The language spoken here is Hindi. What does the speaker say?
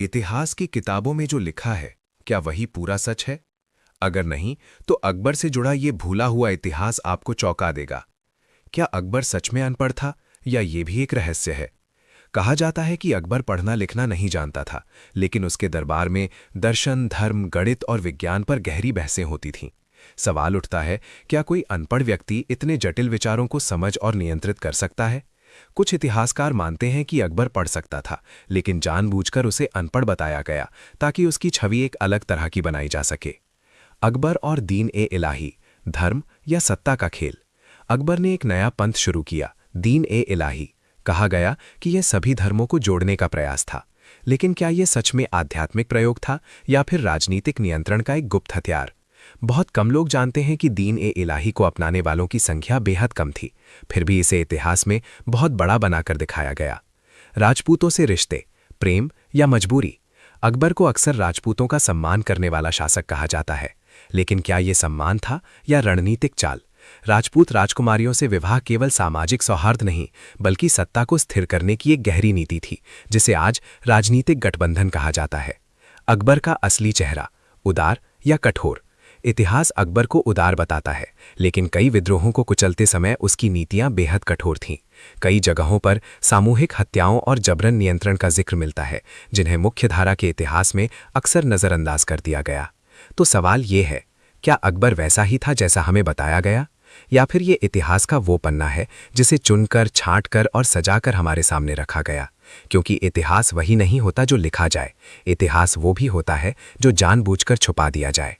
इतिहास की किताबों में जो लिखा है, क्या वही पूरा सच है? अगर नहीं, तो अकबर से जुड़ा ये भूला हुआ इतिहास आपको चौंका देगा। क्या अकबर सच में अनपढ़ था, या ये भी एक रहस्य है? कहा जाता है कि अकबर पढ़ना लिखना नहीं जानता था, लेकिन उसके दरबार में दर्शन, धर्म, गणित और विज्ञान पर गहरी बहसें होती थीं। सवाल उठता है, क्या कोई अनपढ़ व्यक्ति इतने जटिल विचारों को समझ और नियंत्रित कर सकता है? कुछ इतिहासकार मानते हैं कि अकबर पढ़ सकता था, लेकिन जानबूझकर उसे अनपढ़ बताया गया ताकि उसकी छवि एक अलग तरह की बनाई जा सके। अकबर और दीन-ए-इलाही, धर्म या सत्ता का खेल। अकबर ने एक नया पंथ शुरू किया, दीन-ए-इलाही। कहा गया कि यह सभी धर्मों को जोड़ने का प्रयास था। लेकिन क्या यह सच में आध्यात्मिक प्रयोग था, या फिर राजनीतिक नियंत्रण का एक गुप्त हथियार? बहुत कम लोग जानते हैं कि दीन-ए-इलाही को अपनाने वालों की संख्या बेहद कम थी, फिर भी इसे इतिहास में बहुत बड़ा बनाकर दिखाया गया। राजपूतों से रिश्ते, प्रेम या मजबूरी। अकबर को अक्सर राजपूतों का सम्मान करने वाला शासक कहा जाता है, लेकिन क्या ये सम्मान था या रणनीतिक चाल? राजपूत राजकुमारियों से विवाह केवल सामाजिक सौहार्द नहीं, बल्कि सत्ता को स्थिर करने की एक गहरी नीति थी, जिसे आज राजनीतिक गठबंधन कहा जाता है। अकबर का असली चेहरा, उदार या कठोर? इतिहास अकबर को उदार बताता है, लेकिन कई विद्रोहों को कुचलते समय उसकी नीतियां बेहद कठोर थीं। कई जगहों पर सामूहिक हत्याओं और जबरन नियंत्रण का जिक्र मिलता है, जिन्हें मुख्यधारा के इतिहास में अक्सर नज़रअंदाज कर दिया गया। तो सवाल ये है, क्या अकबर वैसा ही था जैसा हमें बताया गया, या फिर ये इतिहास का वो पन्ना है जिसे चुनकर, छांटकर और सजाकर हमारे सामने रखा गया? क्योंकि इतिहास वही नहीं होता जो लिखा जाए, इतिहास वो भी होता है जो जानबूझकर छुपा दिया जाए।